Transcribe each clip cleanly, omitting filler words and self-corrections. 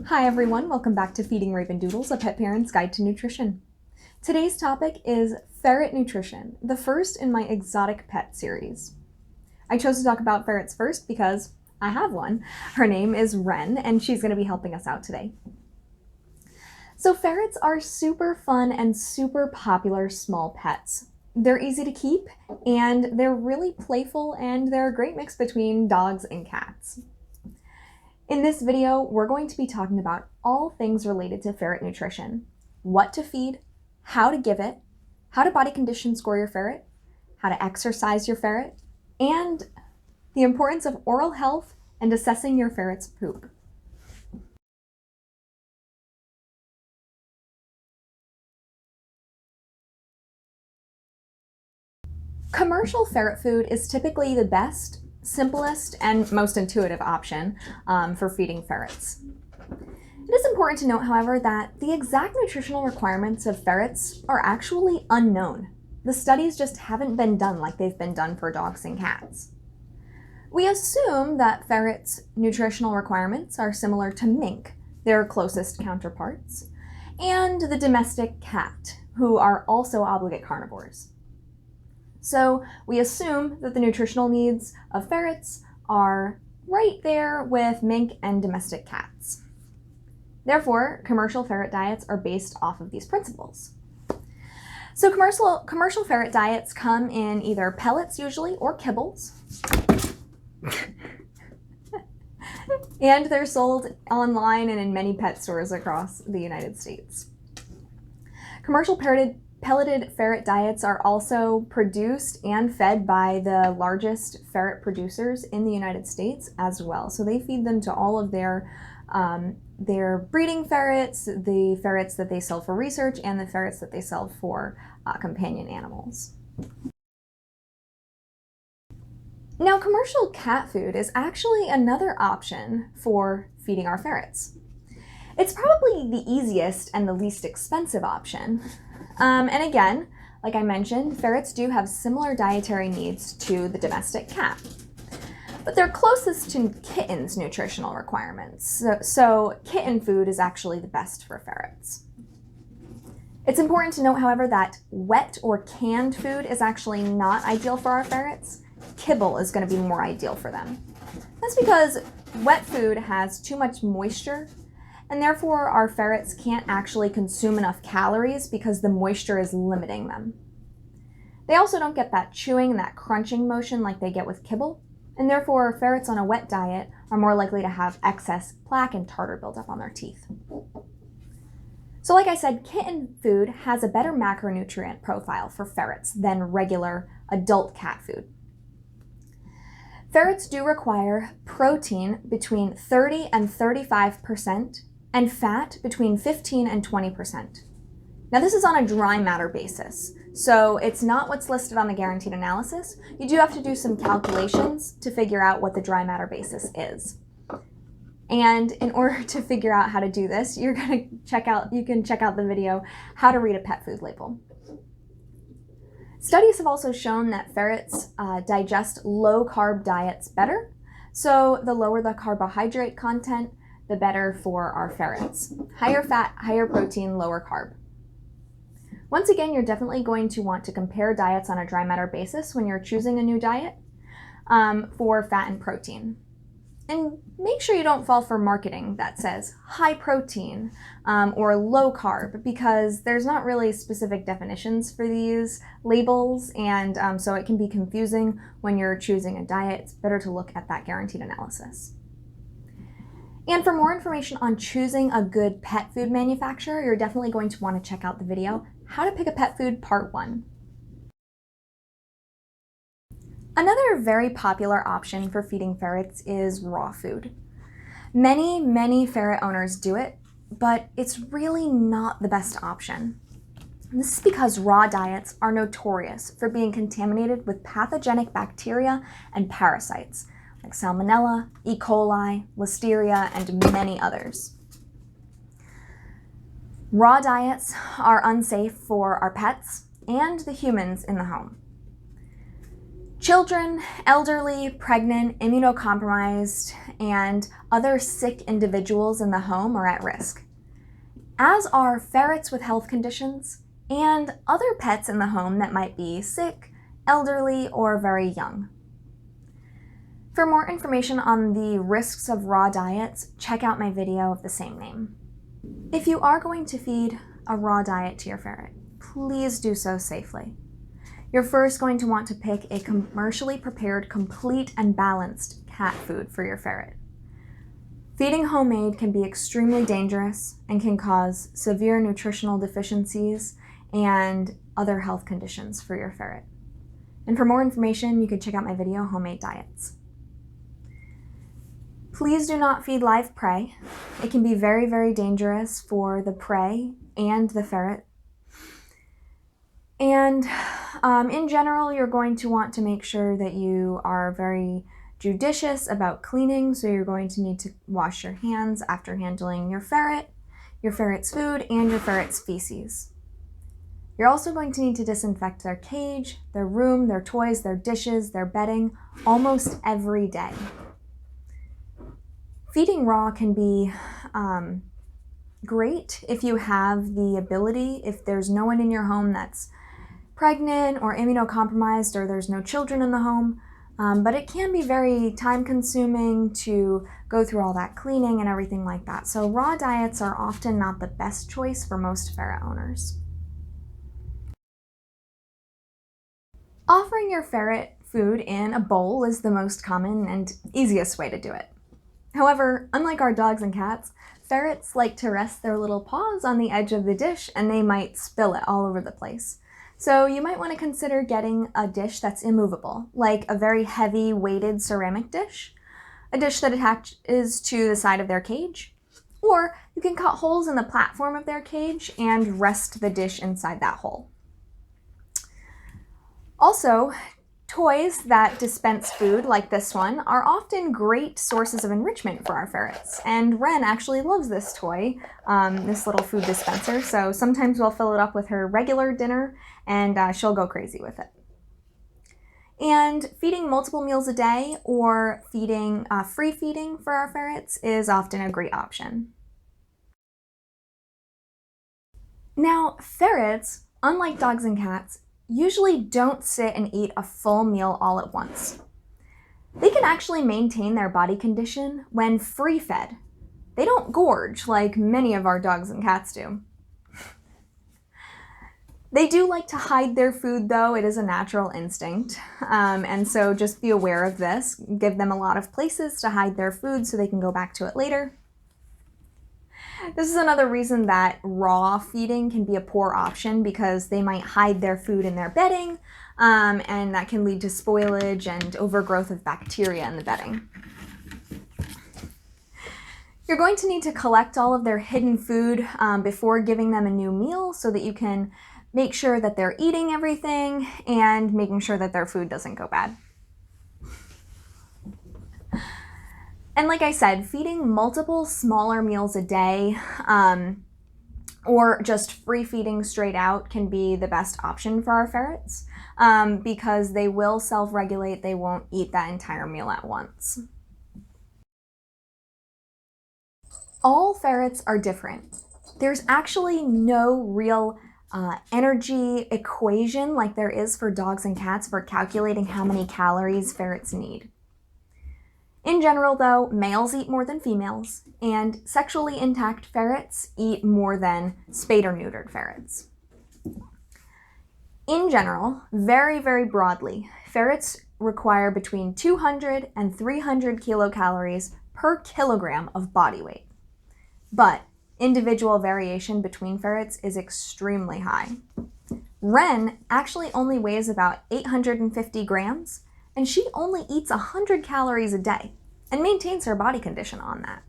Hi everyone, welcome back to Feeding Ravendoodles, a pet parent's guide to nutrition. Today's topic is ferret nutrition, the first in my exotic pet series. I chose to talk about ferrets first because I have one. Her name is Wren, and she's going to be helping us out today. So ferrets are super fun and super popular small pets. They're easy to keep, and they're really playful, and they're a great mix between dogs and cats. In this video, we're going to be talking about all things related to ferret nutrition: what to feed, how to give it, how to body condition score your ferret, how to exercise your ferret, and the importance of oral health and assessing your ferret's poop. Commercial ferret food is typically the best, simplest, and most intuitive option for feeding ferrets. It is important to note, however, that the exact nutritional requirements of ferrets are actually unknown. The studies just haven't been done like they've been done for dogs and cats. We assume that ferrets' nutritional requirements are similar to mink, their closest counterparts, and the domestic cat, who are also obligate carnivores. So we assume that the nutritional needs of ferrets are right there with mink and domestic cats. Therefore, commercial ferret diets are based off of these principles. So commercial ferret diets come in either pellets usually or kibbles. And they're sold online and in many pet stores across the United States. Commercial pelleted ferret diets are also produced and fed by the largest ferret producers in the United States as well. So they feed them to all of their breeding ferrets, the ferrets that they sell for research, and the ferrets that they sell for companion animals. Now, commercial cat food is actually another option for feeding our ferrets. It's probably the easiest and the least expensive option. And again, like I mentioned, ferrets do have similar dietary needs to the domestic cat, but they're closest to kittens' nutritional requirements. So kitten food is actually the best for ferrets. It's important to note, however, that wet or canned food is actually not ideal for our ferrets. Kibble is going to be more ideal for them. That's because wet food has too much moisture, and therefore our ferrets can't actually consume enough calories because the moisture is limiting them. They also don't get that chewing and that crunching motion like they get with kibble, and therefore ferrets on a wet diet are more likely to have excess plaque and tartar buildup on their teeth. So like I said, kitten food has a better macronutrient profile for ferrets than regular adult cat food. Ferrets do require protein between 30 and 35% and fat between 15 and 20%. Now this is on a dry matter basis, so it's not what's listed on the guaranteed analysis. You do have to do some calculations to figure out what the dry matter basis is. And in order to figure out how to do this, you can check out the video, How to Read a Pet Food Label. Studies have also shown that ferrets digest low-carb diets better. So the lower the carbohydrate content, the better for our ferrets. Higher fat, higher protein, lower carb. Once again, you're definitely going to want to compare diets on a dry matter basis when you're choosing a new diet for fat and protein. And make sure you don't fall for marketing that says high protein or low carb, because there's not really specific definitions for these labels, and so it can be confusing when you're choosing a diet. It's better to look at that guaranteed analysis. And for more information on choosing a good pet food manufacturer, you're definitely going to want to check out the video, How to Pick a Pet Food Part 1. Another very popular option for feeding ferrets is raw food. Many ferret owners do it, but it's really not the best option. And this is because raw diets are notorious for being contaminated with pathogenic bacteria and parasites like Salmonella, E. coli, Listeria, and many others. Raw diets are unsafe for our pets and the humans in the home. Children, elderly, pregnant, immunocompromised, and other sick individuals in the home are at risk, as are ferrets with health conditions and other pets in the home that might be sick, elderly, or very young. For more information on the risks of raw diets, check out my video of the same name. If you are going to feed a raw diet to your ferret, please do so safely. You're first going to want to pick a commercially prepared, complete, and balanced cat food for your ferret. Feeding homemade can be extremely dangerous and can cause severe nutritional deficiencies and other health conditions for your ferret. And for more information, you can check out my video, Homemade Diets. Please do not feed live prey. It can be very, very dangerous for the prey and the ferret. And in general, you're going to want to make sure that you are very judicious about cleaning, so you're going to need to wash your hands after handling your ferret's food, and your ferret's feces. You're also going to need to disinfect their cage, their room, their toys, their dishes, their bedding, almost every day. Feeding raw can be great if you have the ability, if there's no one in your home that's pregnant or immunocompromised, or there's no children in the home, but it can be very time-consuming to go through all that cleaning and everything like that. So raw diets are often not the best choice for most ferret owners. Offering your ferret food in a bowl is the most common and easiest way to do it. However, unlike our dogs and cats, ferrets like to rest their little paws on the edge of the dish, and they might spill it all over the place. So you might want to consider getting a dish that's immovable, like a very heavy weighted ceramic dish, a dish that attaches to the side of their cage, or you can cut holes in the platform of their cage and rest the dish inside that hole. Also, toys that dispense food, like this one, are often great sources of enrichment for our ferrets. And Wren actually loves this toy, this little food dispenser, so sometimes we'll fill it up with her regular dinner and she'll go crazy with it. And feeding multiple meals a day or free feeding for our ferrets is often a great option. Now, ferrets, unlike dogs and cats, usually don't sit and eat a full meal all at once. They can actually maintain their body condition when free-fed. They don't gorge like many of our dogs and cats do. They do like to hide their food though, it is a natural instinct, and so just be aware of this. Give them a lot of places to hide their food so they can go back to it later. This is another reason that raw feeding can be a poor option, because they might hide their food in their bedding, and that can lead to spoilage and overgrowth of bacteria in the bedding. You're going to need to collect all of their hidden food before giving them a new meal so that you can make sure that they're eating everything and making sure that their food doesn't go bad. And like I said, feeding multiple smaller meals a day or just free feeding straight out can be the best option for our ferrets because they will self-regulate. They won't eat that entire meal at once. All ferrets are different. There's actually no real energy equation like there is for dogs and cats for calculating how many calories ferrets need. In general, though, males eat more than females, and sexually intact ferrets eat more than spayed or neutered ferrets. In general, very, very broadly, ferrets require between 200 and 300 kilocalories per kilogram of body weight. But individual variation between ferrets is extremely high. Wren actually only weighs about 850 grams, and she only eats 100 calories a day and maintains her body condition on that.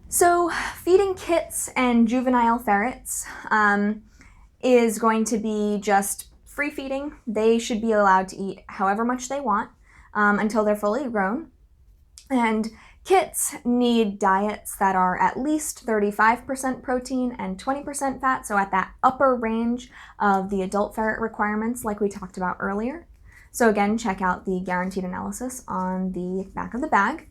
So feeding kits and juvenile ferrets is going to be just free feeding. They should be allowed to eat however much they want until they're fully grown. And Kits need diets that are at least 35% protein and 20% fat, so at that upper range of the adult ferret requirements like we talked about earlier. So again, check out the guaranteed analysis on the back of the bag.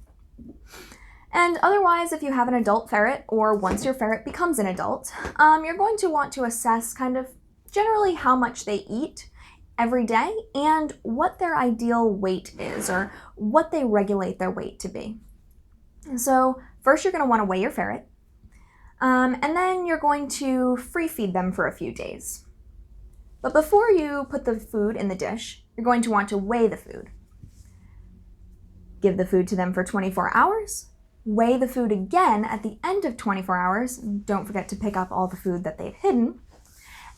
And otherwise, if you have an adult ferret, or once your ferret becomes an adult, you're going to want to assess kind of generally how much they eat every day and what their ideal weight is, or what they regulate their weight to be. So first you're going to want to weigh your ferret, and then you're going to free feed them for a few days. But before you put the food in the dish, you're going to want to weigh the food. Give the food to them for 24 hours, weigh the food again at the end of 24 hours, don't forget to pick up all the food that they've hidden,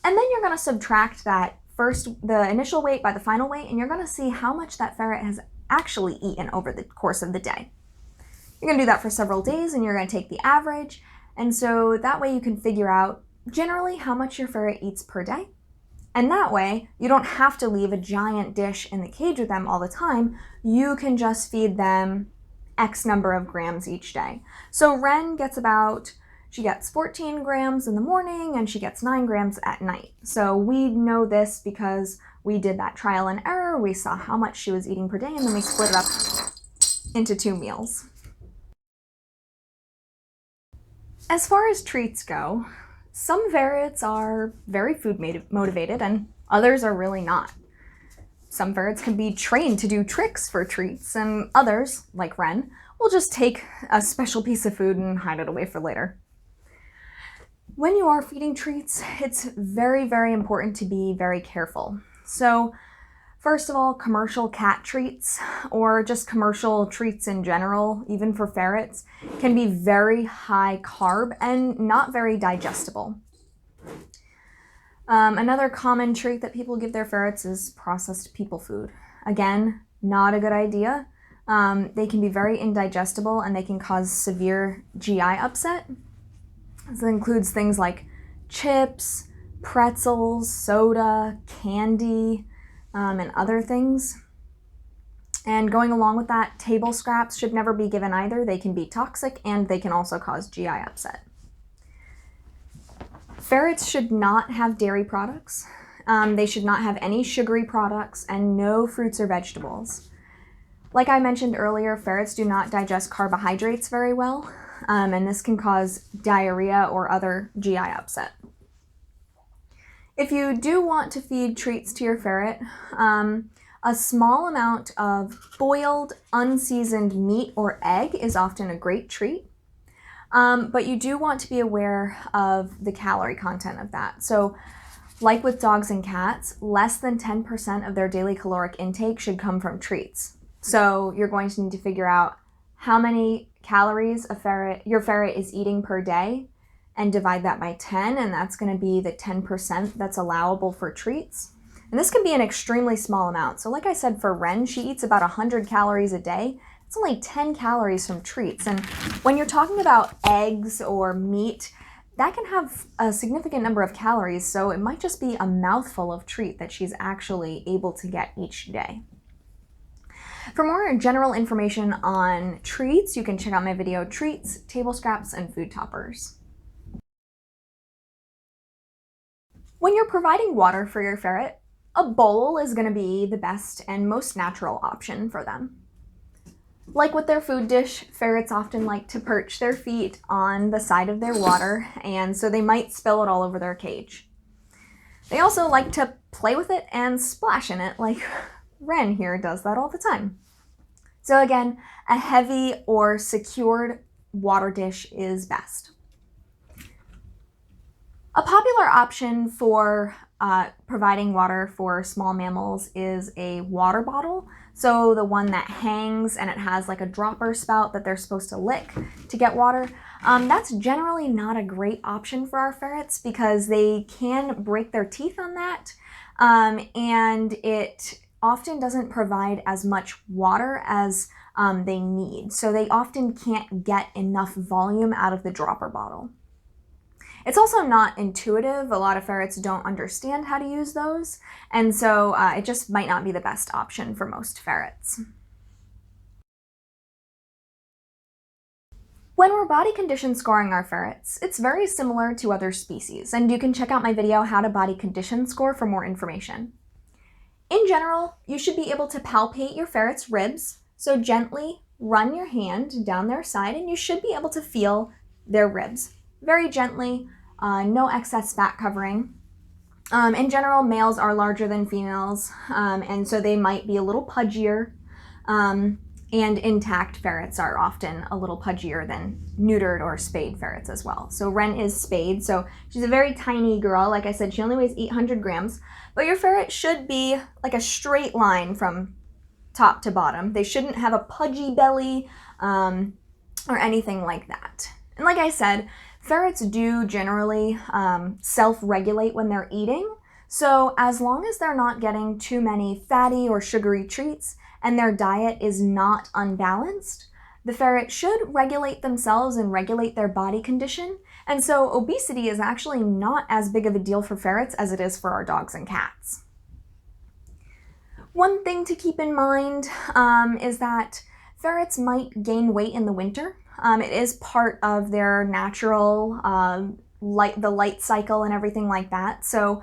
and then you're going to subtract the initial weight by the final weight, and you're going to see how much that ferret has actually eaten over the course of the day. You're going to do that for several days, and you're going to take the average, and so that way you can figure out generally how much your ferret eats per day. And that way, you don't have to leave a giant dish in the cage with them all the time. You can just feed them X number of grams each day. So Wren gets she gets 14 grams in the morning, and she gets 9 grams at night. So we know this because we did that trial and error. We saw how much she was eating per day, and then we split it up into 2 meals. As far as treats go, some ferrets are very food motivated and others are really not. Some ferrets can be trained to do tricks for treats, and others, like Wren, will just take a special piece of food and hide it away for later. When you are feeding treats, it's very, very important to be very careful. So first of all, commercial cat treats, or just commercial treats in general, even for ferrets, can be very high carb and not very digestible. Another common treat that people give their ferrets is processed people food. Again, not a good idea. They can be very indigestible and they can cause severe GI upset. This includes things like chips, pretzels, soda, candy, and other things. And going along with that, table scraps should never be given either. They can be toxic and they can also cause GI upset. Ferrets should not have dairy products. They should not have any sugary products and no fruits or vegetables. Like I mentioned earlier, ferrets do not digest carbohydrates very well, and this can cause diarrhea or other GI upset. If you do want to feed treats to your ferret, a small amount of boiled, unseasoned meat or egg is often a great treat. But you do want to be aware of the calorie content of that. So like with dogs and cats, less than 10% of their daily caloric intake should come from treats. So you're going to need to figure out how many calories your ferret is eating per day and divide that by 10, and that's going to be the 10% that's allowable for treats. And this can be an extremely small amount. So like I said, for Wren, she eats about 100 calories a day. It's only 10 calories from treats. And when you're talking about eggs or meat, that can have a significant number of calories, so it might just be a mouthful of treat that she's actually able to get each day. For more general information on treats, you can check out my video, Treats, Table Scraps, and Food Toppers. When you're providing water for your ferret, a bowl is going to be the best and most natural option for them. Like with their food dish, ferrets often like to perch their feet on the side of their water, and so they might spill it all over their cage. They also like to play with it and splash in it, like Wren here does that all the time. So again, a heavy or secured water dish is best. A popular option for providing water for small mammals is a water bottle. So the one that hangs and it has like a dropper spout that they're supposed to lick to get water. That's generally not a great option for our ferrets because they can break their teeth on that, and it often doesn't provide as much water as they need. So they often can't get enough volume out of the dropper bottle. It's also not intuitive. A lot of ferrets don't understand how to use those, and so it just might not be the best option for most ferrets. When we're body condition scoring our ferrets, it's very similar to other species, and you can check out my video How to Body Condition Score for more information. In general, you should be able to palpate your ferret's ribs, so gently run your hand down their side and you should be able to feel their ribs. Very gently, no excess fat covering. In general, males are larger than females, and so they might be a little pudgier. And intact ferrets are often a little pudgier than neutered or spayed ferrets as well. So Wren is spayed, so she's a very tiny girl. Like I said, she only weighs 800 grams, but your ferret should be like a straight line from top to bottom. They shouldn't have a pudgy belly or anything like that. And like I said, ferrets do generally self-regulate when they're eating. So as long as they're not getting too many fatty or sugary treats, and their diet is not unbalanced, the ferret should regulate themselves and regulate their body condition. And so obesity is actually not as big of a deal for ferrets as it is for our dogs and cats. One thing to keep in mind is that ferrets might gain weight in the winter. It is part of their natural the light cycle and everything like that. So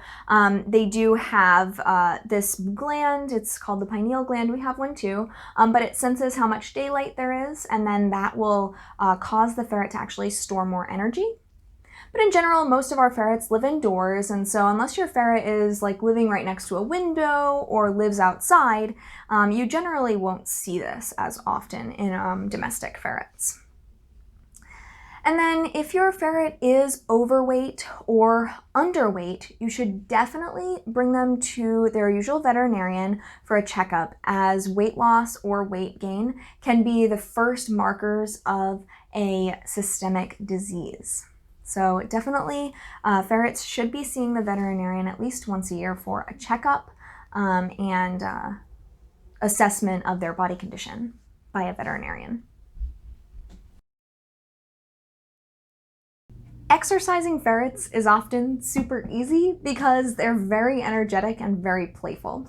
they do have this gland, it's called the pineal gland, we have one too, but it senses how much daylight there is, and then that will cause the ferret to actually store more energy. But in general, most of our ferrets live indoors, and so unless your ferret is like living right next to a window or lives outside, you generally won't see this as often in domestic ferrets. And then if your ferret is overweight or underweight, you should definitely bring them to their usual veterinarian for a checkup, as weight loss or weight gain can be the first markers of a systemic disease. So definitely ferrets should be seeing the veterinarian at least once a year for a checkup and assessment of their body condition by a veterinarian. Exercising ferrets is often super easy because they're very energetic and very playful.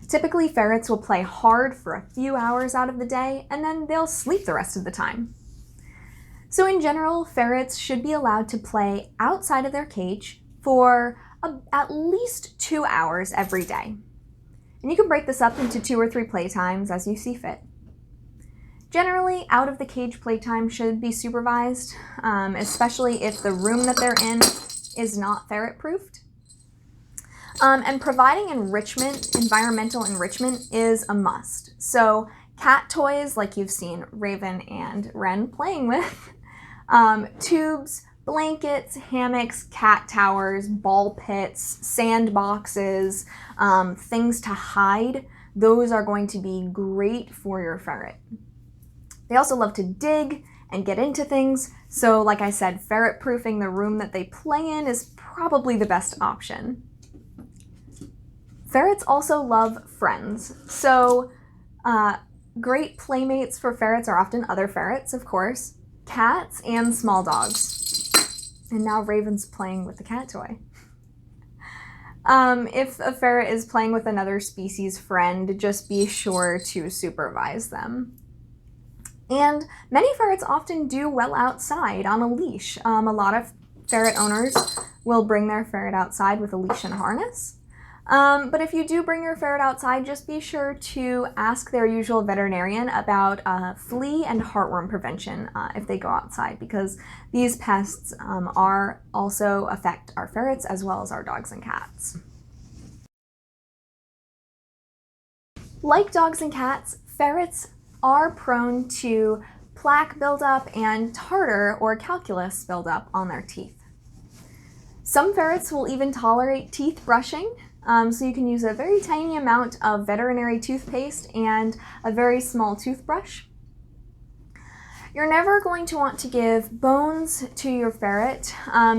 Typically, ferrets will play hard for a few hours out of the day, and then they'll sleep the rest of the time. So in general, ferrets should be allowed to play outside of their cage for at least 2 hours every day. And you can break this up into 2 or 3 playtimes as you see fit. Generally, out of the cage playtime should be supervised, especially if the room that they're in is not ferret proofed. And providing environmental enrichment is a must. So cat toys, like you've seen Raven and Wren playing with, tubes, blankets, hammocks, cat towers, ball pits, sandboxes, things to hide, those are going to be great for your ferret. They also love to dig and get into things, so like I said, ferret proofing the room that they play in is probably the best option. Ferrets also love friends, so great playmates for ferrets are often other ferrets, of course, cats, and small dogs. And now Raven's playing with the cat toy. If a ferret is playing with another species friend, just be sure to supervise them. And many ferrets often do well outside on a leash. A lot of ferret owners will bring their ferret outside with a leash and harness. But if you do bring your ferret outside, just be sure to ask their usual veterinarian about flea and heartworm prevention if they go outside, because these pests are also affect our ferrets as well as our dogs and cats. Like dogs and cats, ferrets are prone to plaque buildup and tartar or calculus buildup on their teeth. Some ferrets will even tolerate teeth brushing, so you can use a very tiny amount of veterinary toothpaste and a very small toothbrush. You're never going to want to give bones to your ferret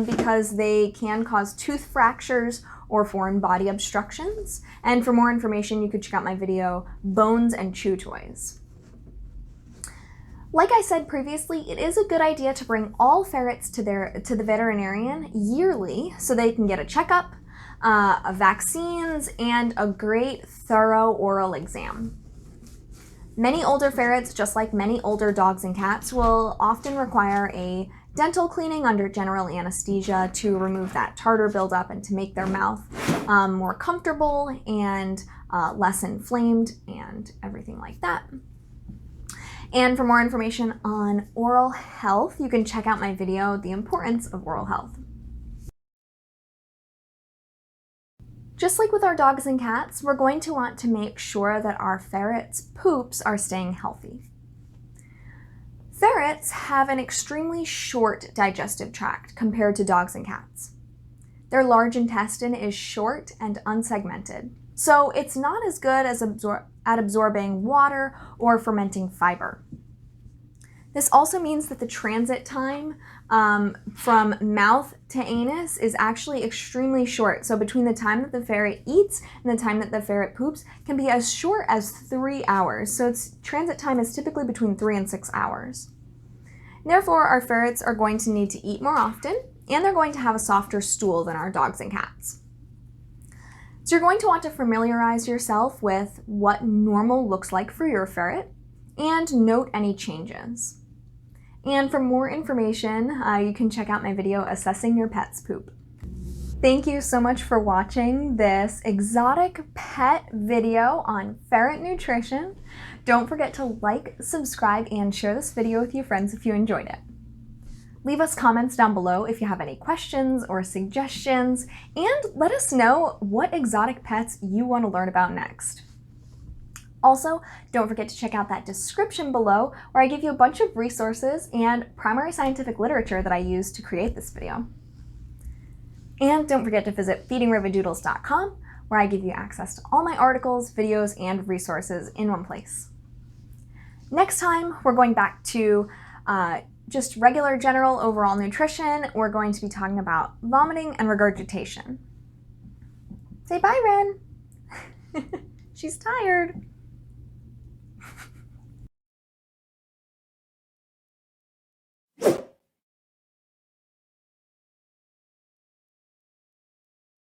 because they can cause tooth fractures or foreign body obstructions. And for more information, you could check out my video, Bones and Chew Toys. Like I said previously, it is a good idea to bring all ferrets to the veterinarian yearly so they can get a checkup, vaccines, and a great thorough oral exam. Many older ferrets, just like many older dogs and cats, will often require a dental cleaning under general anesthesia to remove that tartar buildup and to make their mouth more comfortable and less inflamed and everything like that. And for more information on oral health, you can check out my video, The Importance of Oral Health. Just like with our dogs and cats, we're going to want to make sure that our ferrets' poops are staying healthy. Ferrets have an extremely short digestive tract compared to dogs and cats. Their large intestine is short and unsegmented, so it's not as good as at absorbing water or fermenting fiber. This also means that the transit time from mouth to anus is actually extremely short. So between the time that the ferret eats and the time that the ferret poops can be as short as 3 hours. So its transit time is typically between 3 and 6 hours. Therefore, our ferrets are going to need to eat more often, and they're going to have a softer stool than our dogs and cats. So you're going to want to familiarize yourself with what normal looks like for your ferret and note any changes. And for more information, you can check out my video, Assessing Your Pet's Poop. Thank you so much for watching this exotic pet video on ferret nutrition. Don't forget to like, subscribe, and share this video with your friends if you enjoyed it. Leave us comments down below if you have any questions or suggestions, and let us know what exotic pets you want to learn about next. Also, don't forget to check out that description below where I give you a bunch of resources and primary scientific literature that I used to create this video. And don't forget to visit feedingriverddoodles.com where I give you access to all my articles, videos, and resources in one place. Next time, we're going back to just regular general overall nutrition. We're going to be talking about vomiting and regurgitation. Say bye, Ren. She's tired.